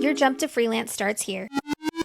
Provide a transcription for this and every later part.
Your jump to freelance starts here.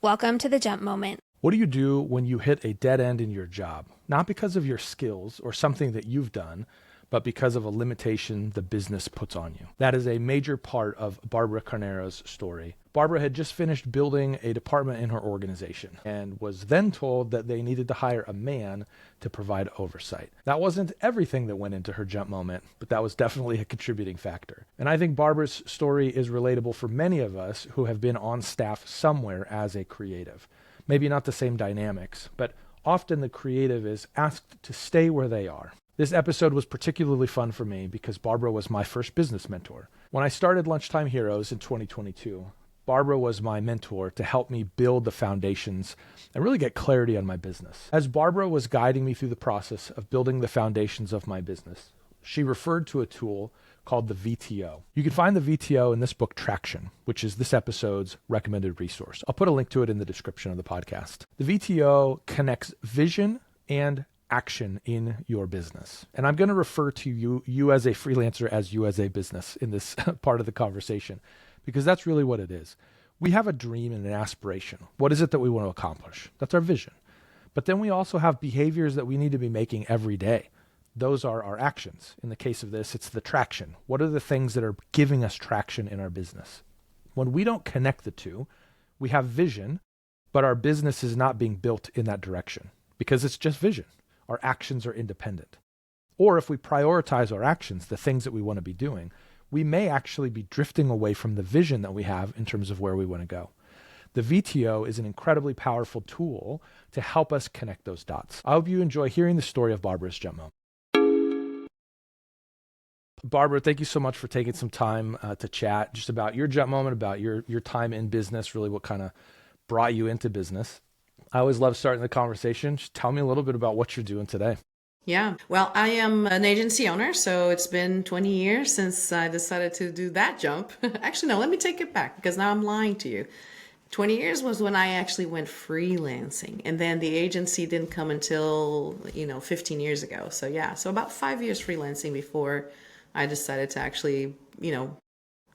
Welcome to the jump moment. What do you do when you hit a dead end in your job? Not because of your skills or something that you've done, but because of a limitation the business puts on you. That is a major part of Barbara Carneiro's story. Barbara had just finished building a department in her organization and was then told that they needed to hire a man to provide oversight. That wasn't everything that went into her jump moment, but that was definitely a contributing factor. And I think Barbara's story is relatable for many of us who have been on staff somewhere as a creative. Maybe not the same dynamics, but often the creative is asked to stay where they are. This episode was particularly fun for me because Barbara was my first business mentor. When I started Lunchtime Heroes in 2022, Barbara was my mentor to help me build the foundations and really get clarity on my business. As Barbara was guiding me through the process of building the foundations of my business, she referred to a tool called the VTO. You can find the VTO in this book, Traction, which is this episode's recommended resource. I'll put a link to it in the description of the podcast. The VTO connects vision and action in your business. And I'm going to refer to you as a freelancer, as you as a business in this part of the conversation, because that's really what it is. We have a dream and an aspiration. What is it that we want to accomplish? That's our vision. But then we also have behaviors that we need to be making every day. Those are our actions. In the case of this, it's the traction. What are the things that are giving us traction in our business? When we don't connect the two, we have vision, but our business is not being built in that direction because it's just vision. Our actions are independent. Or if we prioritize our actions, the things that we want to be doing, we may actually be drifting away from the vision that we have in terms of where we want to go. The VTO is an incredibly powerful tool to help us connect those dots. I hope you enjoy hearing the story of Barbara's jump moment. Barbara, thank you so much for taking some time to chat just about your jump moment, about your time in business, really what kind of brought you into business. I always love starting the conversation. Just tell me a little bit about what you're doing today. Yeah, well, I am an agency owner, so it's been 20 years since I decided to do that jump. Actually, no, let me take it back because now I'm lying to you. 20 years was when I actually went freelancing, and then the agency didn't come until, 15 years ago. So yeah, so about 5 years freelancing before I decided to actually,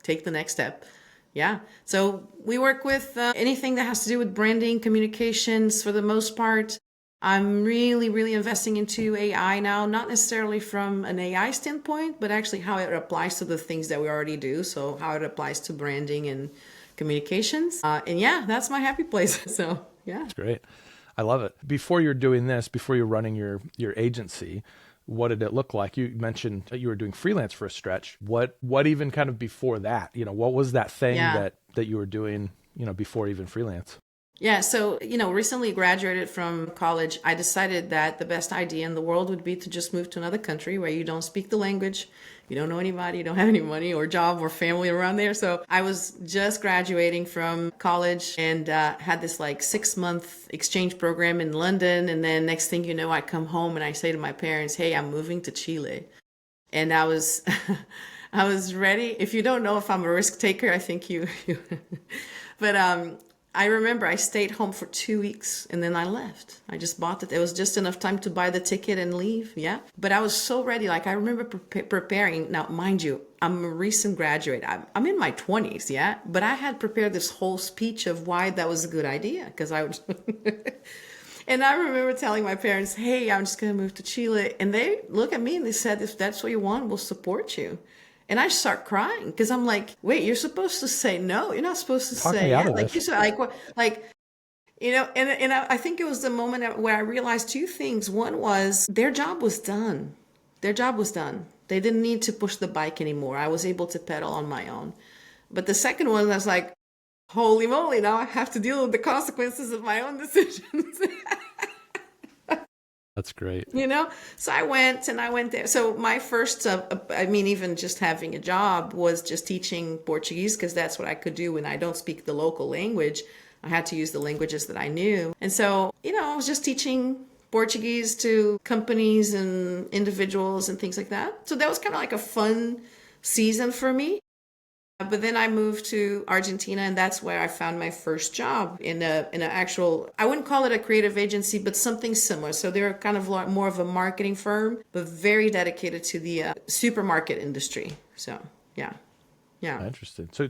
take the next step. Yeah. So we work with anything that has to do with branding, communications for the most part. I'm really, really investing into AI now, not necessarily from an AI standpoint, but actually how it applies to the things that we already do. So how it applies to branding and communications. And yeah, that's my happy place. So yeah. That's great. I love it. Before you're doing this, before you're running your agency, what did it look like? You mentioned that you were doing freelance for a stretch. What even kind of before that? What was that thing that you were doing, before even freelance? Yeah, so, recently graduated from college. I decided that the best idea in the world would be to just move to another country where you don't speak the language, you don't know anybody, you don't have any money or job or family around there. So I was just graduating from college and had this 6-month exchange program in London. And then next thing you know, I come home and I say to my parents, hey, I'm moving to Chile. And I was I was ready. If you don't know if I'm a risk taker, I think you but I remember I stayed home for 2 weeks and then I left. I just bought it. It was just enough time to buy the ticket and leave. Yeah. But I was so ready. I remember preparing. Now, mind you, I'm a recent graduate. I'm in my 20s. Yeah. But I had prepared this whole speech of why that was a good idea because I would. And I remember telling my parents, hey, I'm just going to move to Chile. And they look at me and they said, if that's what you want, we'll support you. And I start crying because I'm like, wait, you're supposed to say no. You're not supposed to say yeah. And I think it was the moment where I realized two things. One was their job was done. Their job was done. They didn't need to push the bike anymore. I was able to pedal on my own. But the second one, I was like, holy moly, now I have to deal with the consequences of my own decisions. That's great. So I went there. So my first, even just having a job was just teaching Portuguese because that's what I could do when I don't speak the local language. I had to use the languages that I knew. And so, I was just teaching Portuguese to companies and individuals and things like that. So that was kind of like a fun season for me. But then I moved to Argentina, and that's where I found my first job in an actual, I wouldn't call it a creative agency, but something similar. So they're kind of more of a marketing firm, but very dedicated to the supermarket industry. So, yeah. Interesting. So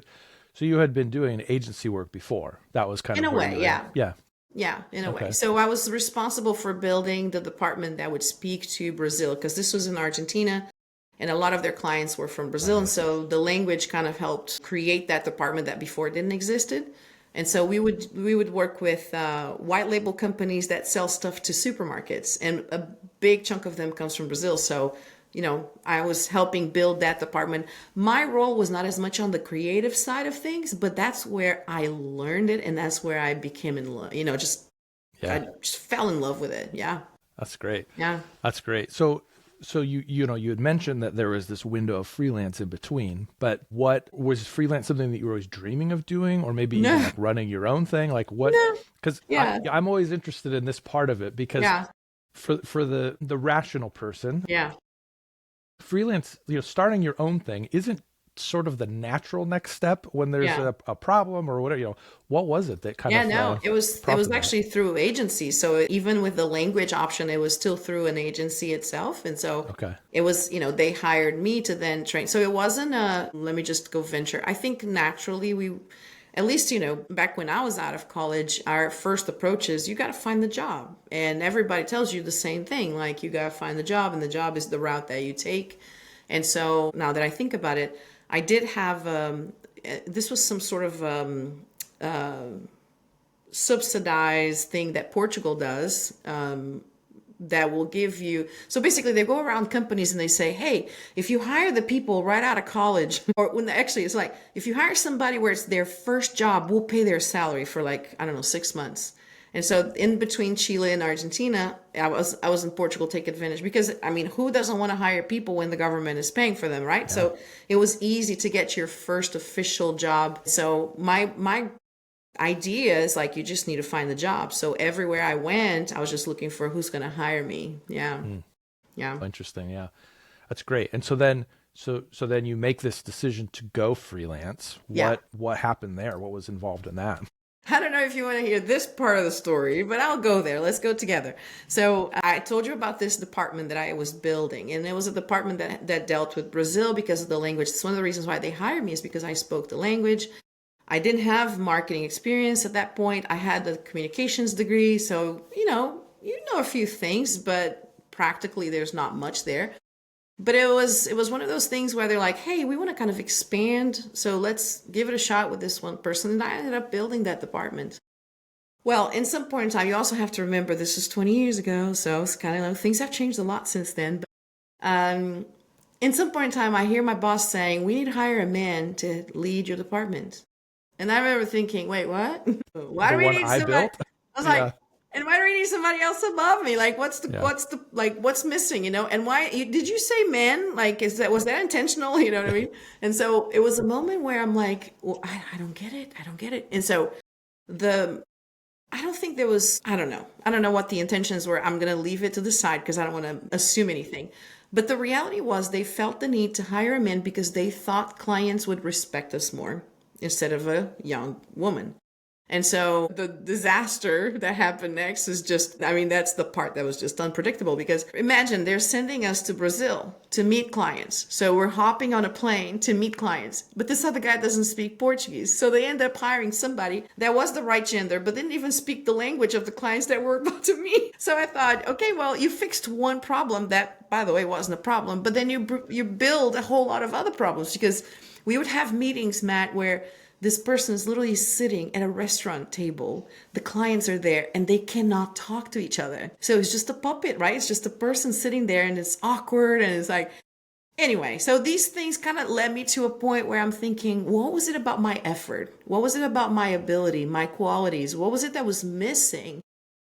So you had been doing agency work before. That was kind In of a where way, you were. yeah. Yeah. Yeah, in a way. Okay. So I was responsible for building the department that would speak to Brazil because this was in Argentina and a lot of their clients were from Brazil. And Nice. so the language kind of helped create that department that before didn't existed. And so we would work with white label companies that sell stuff to supermarkets, and a big chunk of them comes from Brazil. So, I was helping build that department. My role was not as much on the creative side of things, but that's where I learned it, and that's where I became in love. Yeah. I just fell in love with it. Yeah, That's great. yeah, That's great. So you had mentioned that there was this window of freelance in between, but what was freelance something that you were always dreaming of doing, or maybe even no, like running your own thing? Like what? no, Because yeah, I'm always interested in this part of it because yeah, for the rational person, yeah, freelance, starting your own thing isn't sort of the natural next step when there's yeah. a problem or whatever. What was it that kind Yeah, of no, it was prompted that? actually through agency. So even with the language option, it was still through an agency itself. And so Okay. it was, they hired me to then train. So it wasn't let me just go venture. I think naturally at least, back when I was out of college, our first approach is you got to find the job. And everybody tells you the same thing, like you got to find the job, and the job is the route that you take. And so now that I think about it, I did have, this was some sort of subsidized thing that Portugal does, that will give you. So basically, they go around companies and they say, "Hey, if you hire the people right out of college, or when actually it's like if you hire somebody where it's their first job, we'll pay their salary for like I don't know 6 months." And so in between Chile and Argentina, I was in Portugal to take advantage because I mean, who doesn't want to hire people when the government is paying for them, right? Yeah. So it was easy to get your first official job. So my idea is like you just need to find the job. So everywhere I went, I was just looking for who's going to hire me. Yeah. Yeah. Interesting. Yeah. That's great. And so then you make this decision to go freelance. Yeah. What happened there? What was involved in that? I don't know if you want to hear this part of the story, but I'll go there. Let's go together. So I told you about this department that I was building, and it was a department that dealt with Brazil because of the language. It's one of the reasons why they hired me is because I spoke the language. I didn't have marketing experience at that point. I had the communications degree, so you know a few things, but practically there's not much there. But it was one of those things where they're like, "Hey, we want to kind of expand, so let's give it a shot with this one person." And I ended up building that department. Well, in some point in time, you also have to remember this is 20 years ago, so it's kind of like things have changed a lot since then. But, in some point in time, I hear my boss saying, "We need to hire a man to lead your department." And I remember thinking, wait, what? Why The do we one need I somebody? built? I was Yeah. like, and why do we need somebody else above me? Like, what's the, Yeah. what's the, like, what's missing, And did you say men? Like, was that intentional? You know what I mean? And so it was a moment where I'm like, well, I don't get it. I don't get it. And so the, I don't think there was, I don't know. I don't know what the intentions were. I'm going to leave it to the side because I don't want to assume anything. But the reality was they felt the need to hire a man because they thought clients would respect us more instead of a young woman. And so the disaster that happened next is just, I mean, that's the part that was just unpredictable because imagine they're sending us to Brazil to meet clients. So we're hopping on a plane to meet clients, but this other guy doesn't speak Portuguese. So they end up hiring somebody that was the right gender, but didn't even speak the language of the clients that were about to meet. So I thought, okay, well, you fixed one problem that, by the way, wasn't a problem, but then you build a whole lot of other problems because we would have meetings, Matt, where this person is literally sitting at a restaurant table. The clients are there and they cannot talk to each other. So it's just a puppet, right? It's just a person sitting there and it's awkward and it's like, anyway, so these things kind of led me to a point where I'm thinking, what was it about my effort? What was it about my ability, my qualities? What was it that was missing?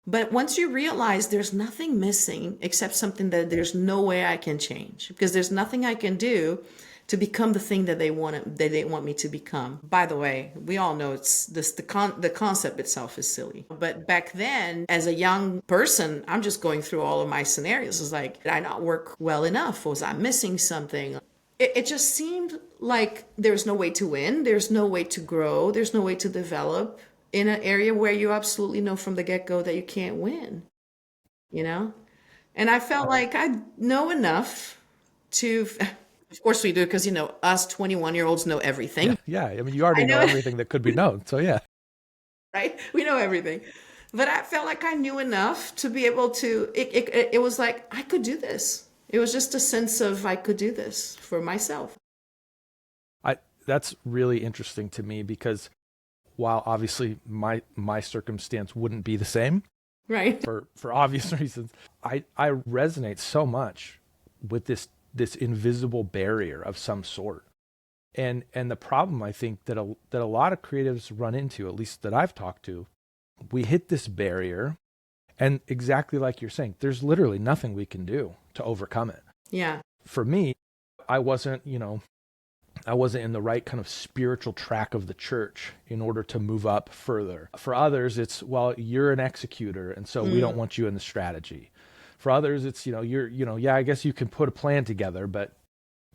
But once you realize there's nothing missing except something that there's no way I can change because there's nothing I can do to become the thing that they want me to become. By the way, we all know it's this the concept itself is silly. But back then, as a young person, I'm just going through all of my scenarios. It's like, did I not work well enough? Was I missing something? It just seemed like there's no way to win. There's no way to grow. There's no way to develop in an area where you absolutely know from the get-go that you can't win, you know? And I felt like I know enough to Of course we do, because, us 21-year-olds know everything. Yeah. I mean, you already I know know, everything that could be known. So yeah. right? We know everything. But I felt like I knew enough to be able to, it was like, I could do this. It was just a sense of I could do this for myself. That's really interesting to me because while obviously my circumstance wouldn't be the same Right. for obvious reasons, I resonate so much with this invisible barrier of some sort. And the problem I think that a lot of creatives run into, at least that I've talked to, we hit this barrier, and exactly like you're saying, there's literally nothing we can do to overcome it. Yeah. For me, I wasn't in the right kind of spiritual track of the church in order to move up further. For others, it's, well, you're an executor, and so we don't want you in the strategy. For others, it's, yeah, I guess you can put a plan together, but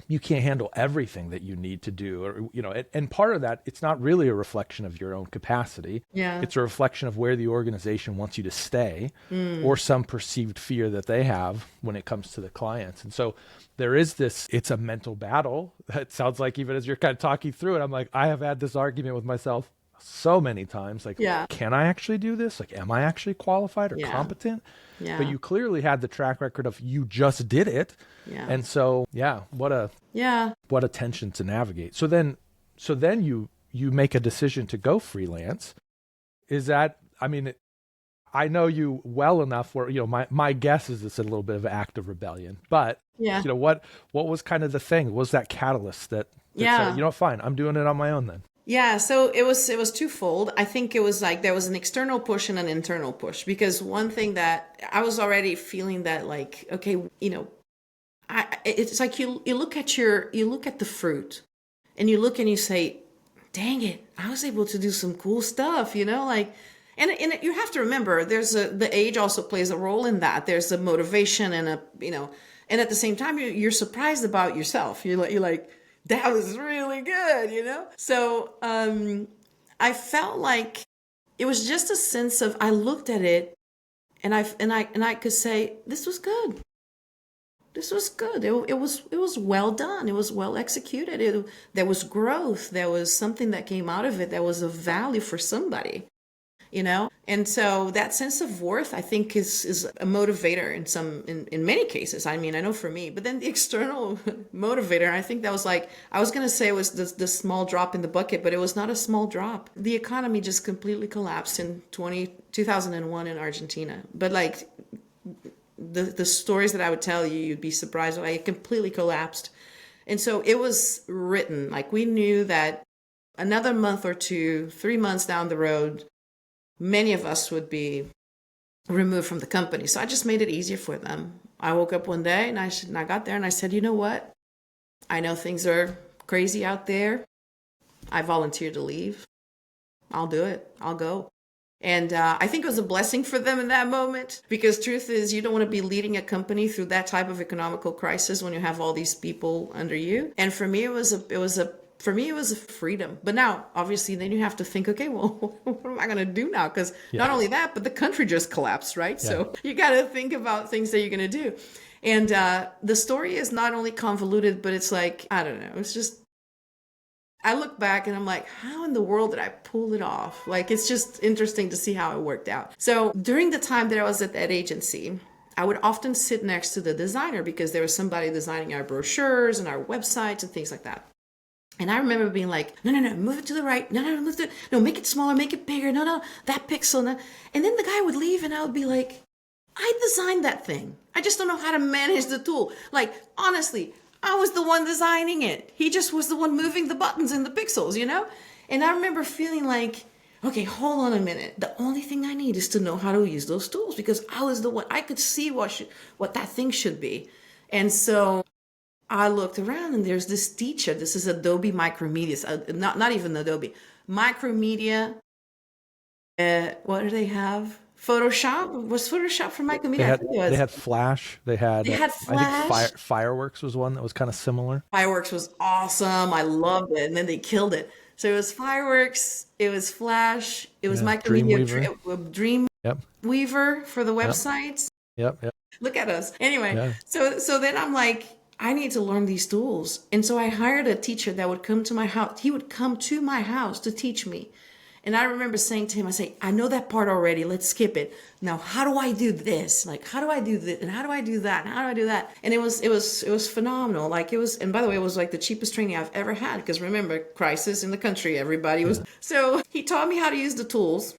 you can't handle everything that you need to do. Or, and part of that, it's not really a reflection of your own capacity. Yeah. It's a reflection of where the organization wants you to stay or some perceived fear that they have when it comes to the clients. And so there is this, it's a mental battle. It sounds like even as you're kind of talking through it, I'm like, I have had this argument with myself so many times. Like, Yeah. can I actually do this? Like, am I actually qualified or Yeah. competent? Yeah. But you clearly had the track record of you just did it. Yeah. And so, yeah, what a tension to navigate. So then you make a decision to go freelance. Is that, I mean, I know you well enough where, my guess is it's a little bit of an act of rebellion, but Yeah. what was kind of the thing? Was that catalyst that Yeah. said, fine, I'm doing it on my own then? Yeah, so it was twofold. I think it was like there was an external push and an internal push, because one thing that I was already feeling that, like, okay, it's like you look at the fruit, and you look and you say, dang it, I was able to do some cool stuff, like, and you have to remember the age also plays a role in that. There's a motivation and and at the same time you're surprised about yourself. You're like, that was really good, So I felt like it was just a sense of, I looked at it and I could say, this was good. This was good. It was well done. It was well executed. There was growth. There was something that came out of it that was of value for somebody. And so that sense of worth, I think, is a motivator in many cases. I mean, I know for me, but then the external motivator, I think that was like, I was going to say it was the small drop in the bucket, but it was not a small drop. The economy just completely collapsed in 2001 in Argentina. But like the stories that I would tell you, you'd be surprised. Like, it completely collapsed. And so it was written, like, we knew that another month or 2, 3 months down the road, many of us would be removed from the company. So I just made it easier for them. I woke up one day and I got there and I said, you know what? I know things are crazy out there. I volunteered to leave. I'll do it. I'll go. And I think it was a blessing for them in that moment, because truth is, you don't want to be leading a company through that type of economical crisis when you have all these people under you. And for me, it was a freedom. But now, obviously, then you have to think, okay, well, what am I going to do now? Because not only that, but the country just collapsed, right? Yeah. So you got to think about things that you're going to do. And the story is not only convoluted, but it's like, I don't know, it's just, I look back and I'm like, how in the world did I pull it off? Like, it's just interesting to see how it worked out. So during the time that I was at that agency, I would often sit next to the designer, because there was somebody designing our brochures and our websites and things like that. And I remember being like, no, move it to the right. No, make it smaller, make it bigger. No, that pixel. No. And then the guy would leave and I would be like, I designed that thing. I just don't know how to manage the tool. Like, honestly, I was the one designing it. He just was the one moving the buttons and the pixels, And I remember feeling like, okay, hold on a minute. The only thing I need is to know how to use those tools, because I was the one, I could see what that thing should be. And so I looked around and there's this teacher. This is Adobe Micromedia. Not even Adobe. Micromedia. What do they have? Photoshop? Was Photoshop for Micromedia? They had Flash. They had Flash. I think Fireworks was one that was kind of similar. Fireworks was awesome. I loved it. And then they killed it. So it was Fireworks. It was Flash. It was Micromedia. Dreamweaver for the websites. Yep. Look at us. Anyway, so then I'm like, I need to learn these tools. And so I hired a teacher that would come to my house. He would come to my house to teach me. And I remember saying to him, I say, I know that part already. Let's skip it. Now, how do I do this? Like, how do I do this? And how do I do that? And how do I do that? And it was phenomenal. Like it was, and by the way, it was like the cheapest training I've ever had. Because remember, crisis in the country, everybody was. So he taught me how to use the tools.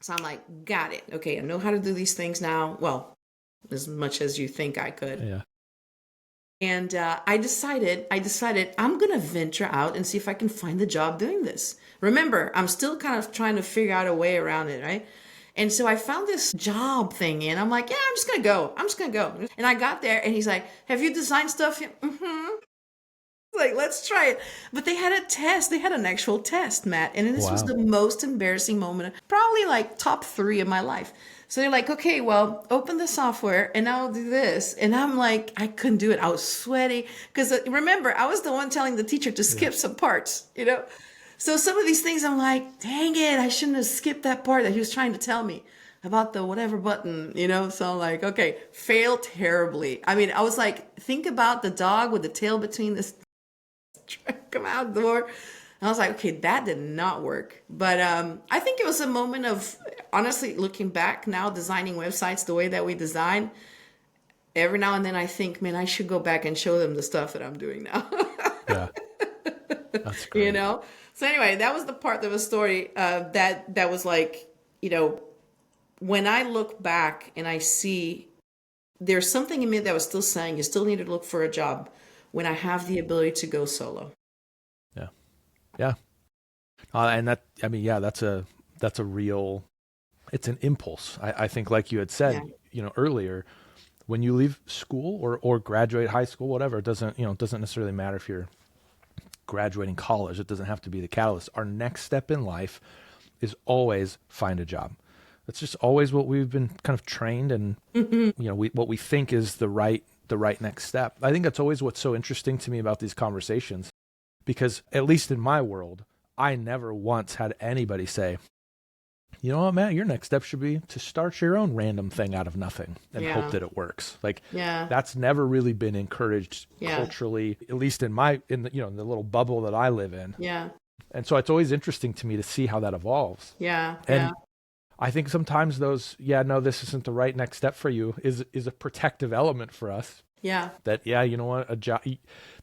So I'm like, got it. Okay, I know how to do these things now. Well, as much as you think I could. Yeah. And I decided I'm going to venture out and see if I can find the job doing this. Remember, I'm still kind of trying to figure out a way around it, right? And so I found this job thing and I'm like, yeah, I'm just going to go. I'm just going to go. And I got there and he's like, have you designed stuff yet? Mm-hmm. Like, let's try it. But they had a test. They had an actual test, Matt. And this was Wow. the most embarrassing moment, probably like top 3 of my life. So they're like, okay, well, open the software and I'll do this. And I'm like, I couldn't do it. I was sweaty. Because remember, I was the one telling the teacher to skip some parts, you know? So some of these things, I'm like, dang it, I shouldn't have skipped that part that he was trying to tell me about the whatever button, you know? So I'm like, okay, failed terribly. I mean, I was like, think about the dog with the tail between this, come out the door. And I was like, okay, that did not work. But I think it was a moment of, honestly, looking back now, designing websites the way that we design. Every now and then I think, man, I should go back and show them the stuff that I'm doing now. Yeah. That's great. You know? So anyway, that was the part of the story that was like, you know, when I look back and I see there's something in me that was still saying you still need to look for a job when I have the ability to go solo. Yeah. Yeah. And that, I mean, yeah, that's a real, it's an impulse. I think like you had said, Yeah. you know, earlier, when you leave school or graduate high school, whatever, it doesn't necessarily matter if you're graduating college. It doesn't have to be the catalyst. Our next step in life is always find a job. That's just always what we've been kind of trained and, you know, what we think is the right next step. I think that's always what's so interesting to me about these conversations, because at least in my world, I never once had anybody say, you know what, Matt, your next step should be to start your own random thing out of nothing and Yeah. hope that it works. Like Yeah. that's never really been encouraged Yeah. culturally, at least in the, you know, the little bubble that I live in. Yeah. And so it's always interesting to me to see how that evolves. Yeah. And Yeah. I think sometimes those, yeah, no, this isn't the right next step for you is a protective element for us. Yeah. That, yeah, you know what, a job,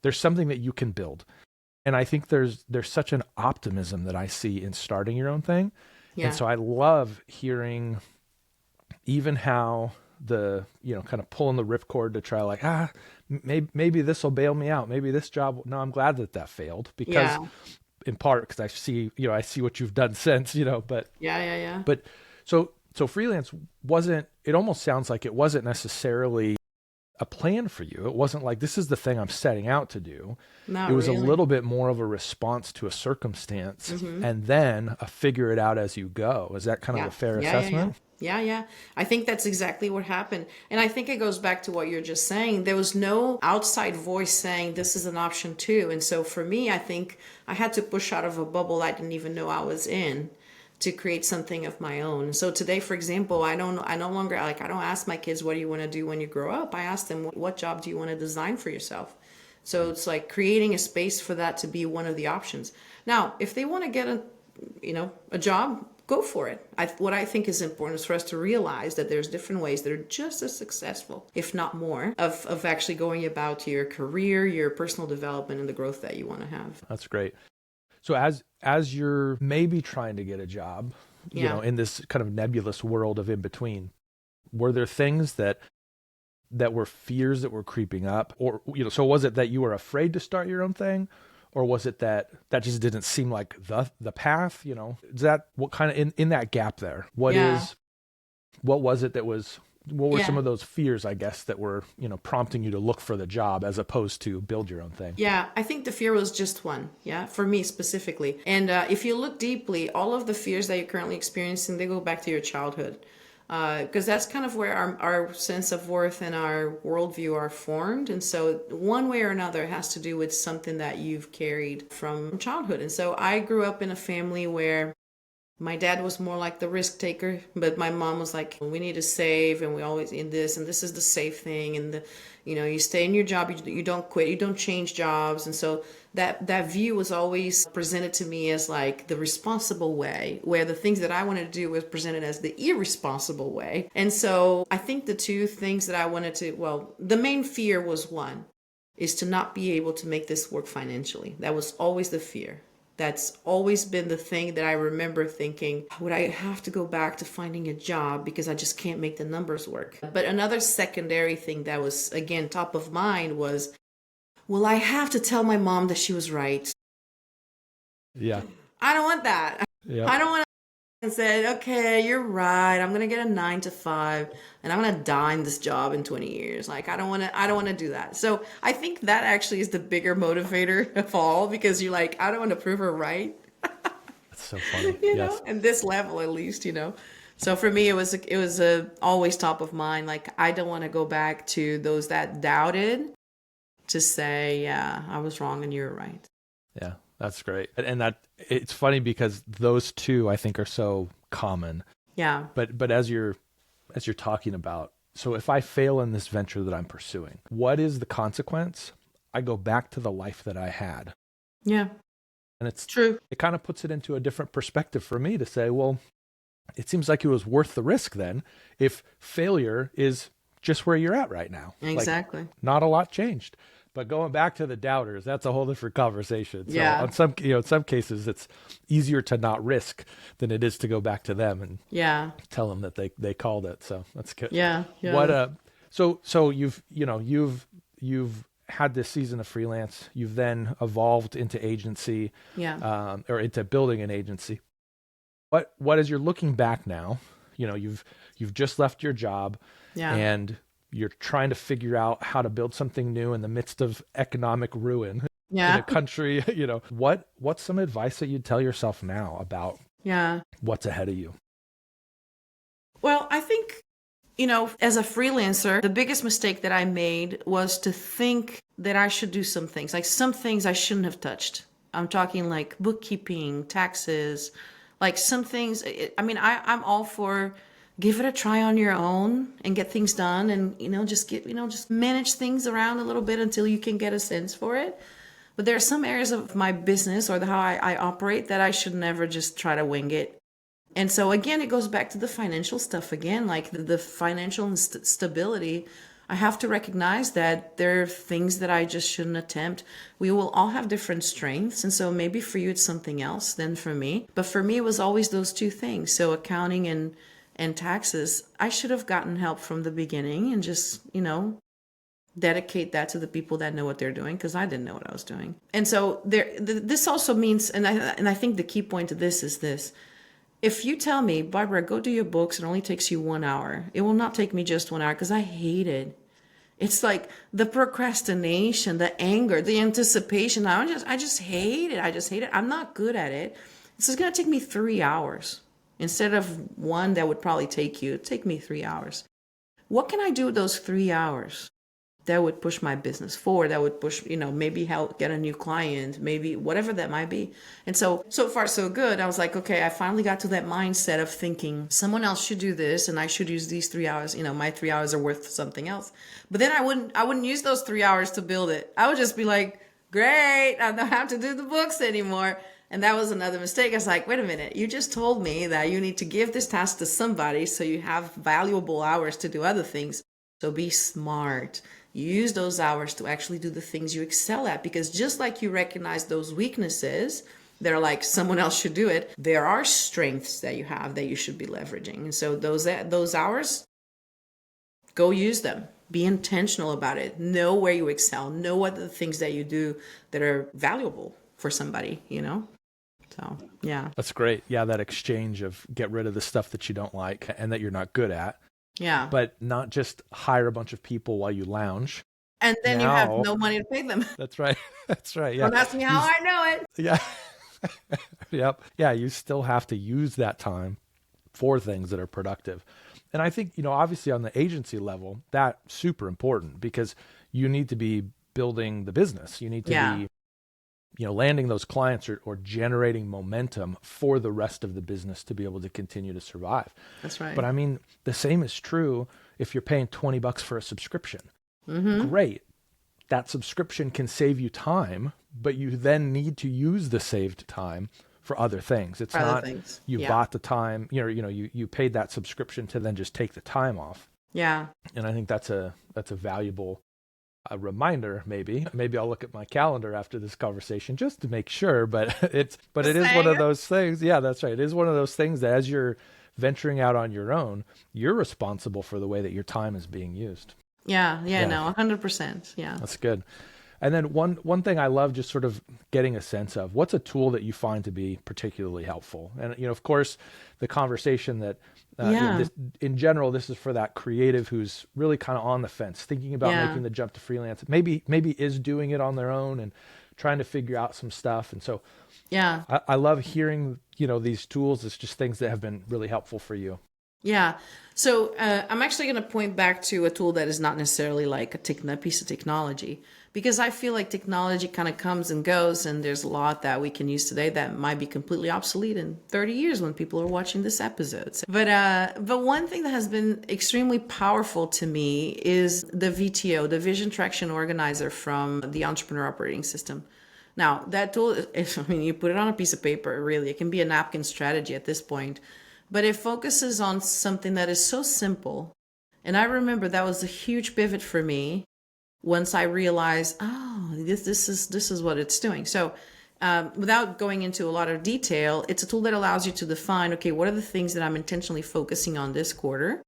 there's something that you can build. And I think there's such an optimism that I see in starting your own thing. Yeah. And so I love hearing even how the, you know, kind of pulling the ripcord to try like, maybe this will bail me out. Maybe this job, no, I'm glad that failed because Yeah. in part because I see what you've done since, you know, but Yeah. but so freelance wasn't, it almost sounds like it wasn't necessarily a plan for you. It wasn't like, this is the thing I'm setting out to do. Not It was really. a little bit more of a response to a circumstance and then a figure it out as you go. Is that kind of a fair assessment? Yeah. I think that's exactly what happened. And I think it goes back to what you're just saying. There was no outside voice saying this is an option too. And so for me, I think I had to push out of a bubble I didn't even know I was in to create something of my own. So today, for example, I no longer, like, I don't ask my kids, what do you want to do when you grow up? I ask them, what job do you want to design for yourself? So it's like creating a space for that to be one of the options. Now, if they want to get a job, go for it. What I think is important is for us to realize that there's different ways that are just as successful, if not more, of actually going about your career, your personal development, and the growth that you want to have. That's great. So as you're maybe trying to get a job, you know, in this kind of nebulous world of in between, were there things that were fears that were creeping up, or, you know, so was it that you were afraid to start your own thing, or was it that just didn't seem like the path, you know? Is that what kind of in that gap there? What was it that was, what were some of those fears, I guess, that were, you know, prompting you to look for the job as opposed to build your own thing? Yeah, I think the fear was just one, for me specifically. And if you look deeply, all of the fears that you're currently experiencing, they go back to your childhood. Because that's kind of where our sense of worth and our worldview are formed. And so one way or another has to do with something that you've carried from childhood. And so I grew up in a family where My dad was more like the risk taker, but my mom was like, we need to save, and we always in this, and this is the safe thing, and you stay in your job, you don't quit, you don't change jobs, and so that view was always presented to me as like the responsible way, where the things that I wanted to do was presented as the irresponsible way. And so I think the two things that I wanted to, well, the main fear was one, is to not be able to make this work financially. That was always the fear. That's always been the thing that I remember thinking, would I have to go back to finding a job because I just can't make the numbers work? But another secondary thing that was, again, top of mind was, will I have to tell my mom that she was right? Yeah. I don't want that. Yeah. I don't want and said, okay, you're right. I'm gonna get a 9 to 5, and I'm gonna die in this job in 20 years. Like I don't want to do that. So I think that actually is the bigger motivator of all, because you're like, I don't want to prove her right. That's so funny. you Yes. know, and this level at least. So for me, it was always top of mind. Like I don't want to go back to those that doubted to say, yeah, I was wrong and you're right. Yeah. That's great. And that it's funny because those two I think are so common. Yeah. But as you're talking about, so if I fail in this venture that I'm pursuing, what is the consequence? I go back to the life that I had. Yeah. And it's True. It kind of puts it into a different perspective for me to say, well, it seems like it was worth the risk then if failure is just where you're at right now. Exactly. Like, not a lot changed. But going back to the doubters, that's a whole different conversation. So Yeah. on in some cases, it's easier to not risk than it is to go back to them and Yeah. tell them that they called it. So that's good. Yeah. Yeah. What so you've had this season of freelance. You've then evolved into agency, Yeah. or into building an agency. What as you're looking back now, you've just left your job, Yeah. and you're trying to figure out how to build something new in the midst of economic ruin in Yeah. a country, what's some advice that you'd tell yourself now about Yeah. what's ahead of you? Well, I think, as a freelancer, the biggest mistake that I made was to think that I should do some things. Like some things I shouldn't have touched. I'm talking like bookkeeping, taxes, like some things. I'm all for give it a try on your own and get things done, and just manage things around a little bit until you can get a sense for it. But there are some areas of my business or how I operate that I should never just try to wing it. And so again, it goes back to the financial stuff again, like the financial stability. I have to recognize that there are things that I just shouldn't attempt. We will all have different strengths. And so maybe for you, it's something else than for me. But for me, it was always those two things. So accounting and taxes, I should have gotten help from the beginning and just, dedicate that to the people that know what they're doing, because I didn't know what I was doing. And so this also means, and I think the key point to this is this. If you tell me, Barbara, go do your books, it only takes you 1 hour. It will not take me just 1 hour, because I hate it. It's like the procrastination, the anger, the anticipation. I just hate it. I just hate it. I'm not good at it. This is going to take me 3 hours. Instead of one that would probably take me 3 hours. What can I do with those 3 hours that would push my business forward, that would push, maybe help get a new client, maybe whatever that might be. And so far so good. I was like, okay, I finally got to that mindset of thinking someone else should do this and I should use these 3 hours. My 3 hours are worth something else. But then I wouldn't use those 3 hours to build it. I would just be like, great, I don't have to do the books anymore. And that was another mistake. I was like, wait a minute, you just told me that you need to give this task to somebody so you have valuable hours to do other things. So be smart. Use those hours to actually do the things you excel at, because just like you recognize those weaknesses that are like someone else should do it, there are strengths that you have that you should be leveraging. And so those hours, go use them. Be intentional about it. Know where you excel. Know what the things that you do that are valuable for somebody, So, yeah. That's great. Yeah, that exchange of get rid of the stuff that you don't like and that you're not good at. Yeah. But not just hire a bunch of people while you lounge. And then you have no money to pay them. That's right. That's right. Yeah. Don't ask me how I know it. Yeah. Yep. Yeah, you still have to use that time for things that are productive. And I think, obviously on the agency level, that's super important, because you need to be building the business. You need to be landing those clients or generating momentum for the rest of the business to be able to continue to survive. That's right. But I mean, the same is true if you're paying $20 for a subscription. Great. That subscription can save you time, but you then need to use the saved time for other things. It's not you bought the time, you paid that subscription to then just take the time off. Yeah. And I think that's a valuable reminder. Maybe I'll look at my calendar after this conversation just to make sure, but it is one of those things. Yeah, that's right. It is one of those things that as you're venturing out on your own, you're responsible for the way that your time is being used. Yeah. No, 100%. Yeah. That's good. And then one thing I love just sort of getting a sense of, what's a tool that you find to be particularly helpful? And, of course, the conversation that in general, this is for that creative who's really kind of on the fence, thinking about making the jump to freelance, maybe is doing it on their own and trying to figure out some stuff. And so I love hearing, these tools. It's just things that have been really helpful for you. Yeah. So I'm actually going to point back to a tool that is not necessarily like a piece of technology, because I feel like technology kind of comes and goes, and there's a lot that we can use today that might be completely obsolete in 30 years when people are watching this episode. But one thing that has been extremely powerful to me is the VTO, the Vision Traction Organizer from the Entrepreneur Operating System. Now, that tool, you put it on a piece of paper, really. It can be a napkin strategy at this point. But it focuses on something that is so simple. And I remember that was a huge pivot for me once I realized, this is what it's doing. So without going into a lot of detail, it's a tool that allows you to define, okay, what are the things that I'm intentionally focusing on this quarter?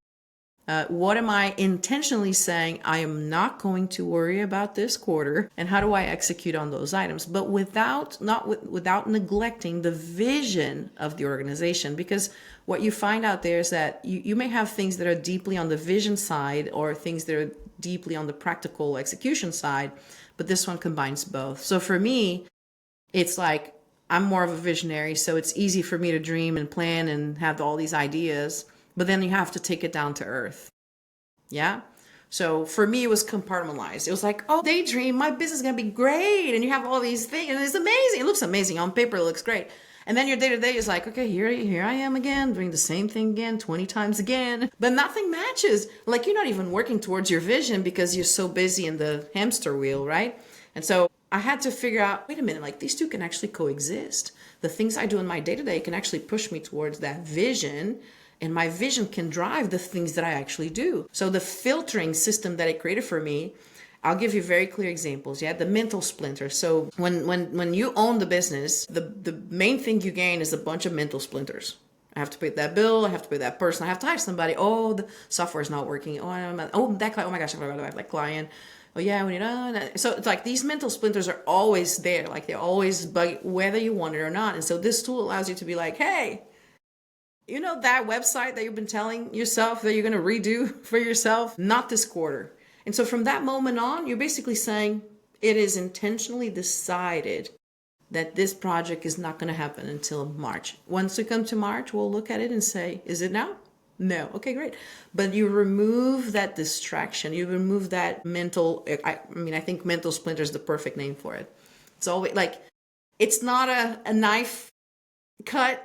What am I intentionally saying I am not going to worry about this quarter? And how do I execute on those items? But without neglecting the vision of the organization, because what you find out there is that you may have things that are deeply on the vision side or things that are deeply on the practical execution side, but this one combines both. So for me, it's like I'm more of a visionary, so it's easy for me to dream and plan and have all these ideas, but then you have to take it down to earth. Yeah. So for me, it was compartmentalized. It was like, daydream, my business is going to be great. And you have all these things and it's amazing. It looks amazing. On paper, it looks great. And then your day-to-day is like, okay, here I am again, doing the same thing again, 20 times again. But nothing matches. Like, you're not even working towards your vision because you're so busy in the hamster wheel, right? And so I had to figure out, wait a minute, like these two can actually coexist. The things I do in my day-to-day can actually push me towards that vision. And my vision can drive the things that I actually do. So the filtering system that it created for me, I'll give you very clear examples. Yeah, the mental splinters. So when you own the business, the main thing you gain is a bunch of mental splinters. I have to pay that bill. I have to pay that person. I have to hire somebody. Oh, the software is not working. That client. Oh my gosh, I forgot about that client. Oh yeah, we need. So it's like these mental splinters are always there. Like they're always bug, whether you want it or not. And so this tool allows you to be like, hey, you know that website that you've been telling yourself that you're going to redo for yourself? Not this quarter. And so from that moment on, you're basically saying it is intentionally decided that this project is not going to happen until March. Once we come to March, we'll look at it and say, is it now? No. Okay, great. But you remove that distraction. You remove that mental, I think mental splinter is the perfect name for it. It's always like, it's not a knife cut,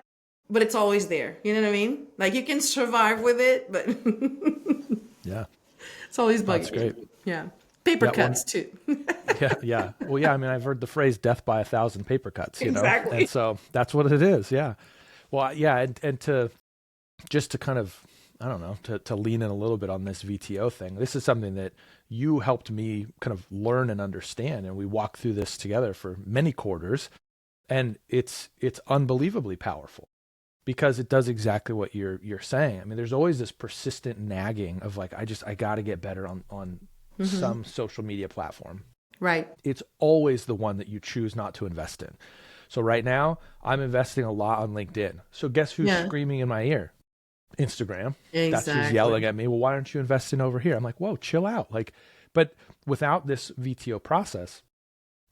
but it's always there. You know what I mean? Like you can survive with it, but yeah. It's always bugging. That's great. Yeah. Paper cuts too. Yeah. Well, yeah, I've heard the phrase death by 1,000 paper cuts, Exactly. And so that's what it is. Yeah. Well, yeah. And to just to kind of, I don't know, to lean in a little bit on this VTO thing, this is something that you helped me kind of learn and understand. And we walked through this together for many quarters, and it's unbelievably powerful. Because it does exactly what you're saying. I mean, there's always this persistent nagging of like, I got to get better on some social media platform. Right. It's always the one that you choose not to invest in. So right now, I'm investing a lot on LinkedIn. So guess who's screaming in my ear? Instagram. Exactly. That's who's yelling at me. Well, why aren't you investing over here? I'm like, whoa, chill out. Like, but without this VTO process,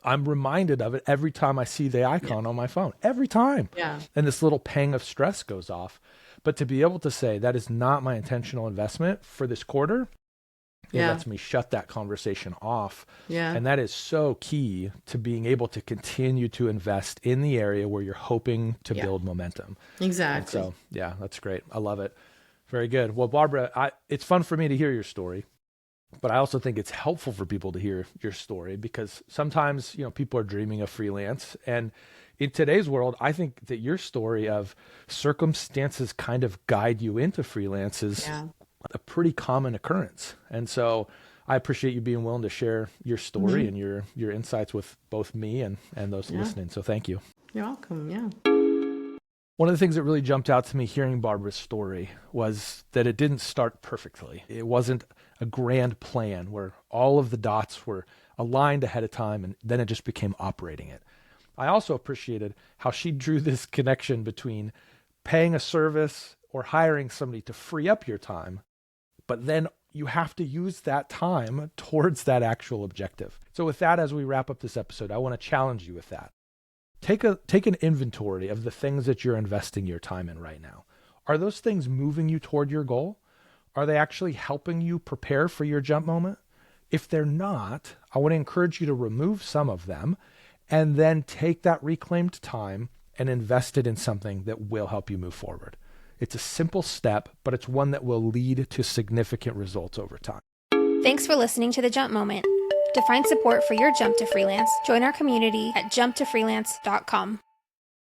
I'm reminded of it every time I see the icon on my phone, every time. Yeah. And this little pang of stress goes off. But to be able to say that is not my intentional investment for this quarter, It Yeah. lets me shut that conversation off. Yeah. And that is so key to being able to continue to invest in the area where you're hoping to Yeah. build momentum. Exactly. And so, yeah, that's great. I love it. Very good. Well, Barbara, it's fun for me to hear your story, but I also think it's helpful for people to hear your story because sometimes, people are dreaming of freelance. And in today's world, I think that your story of circumstances kind of guide you into freelance is Yeah. a pretty common occurrence. And so I appreciate you being willing to share your story and your insights with both me and those listening. So thank you. You're welcome. Yeah. One of the things that really jumped out to me hearing Barbara's story was that it didn't start perfectly. It wasn't a grand plan where all of the dots were aligned ahead of time and then it just became operating it. I also appreciated how she drew this connection between paying a service or hiring somebody to free up your time, but then you have to use that time towards that actual objective. So with that, as we wrap up this episode, I want to challenge you with that. Take an inventory of the things that you're investing your time in right now. Are those things moving you toward your goal? Are they actually helping you prepare for your jump moment? If they're not, I want to encourage you to remove some of them and then take that reclaimed time and invest it in something that will help you move forward. It's a simple step, but it's one that will lead to significant results over time. Thanks for listening to The Jump Moment. To find support for your jump to freelance, join our community at jumptofreelance.com.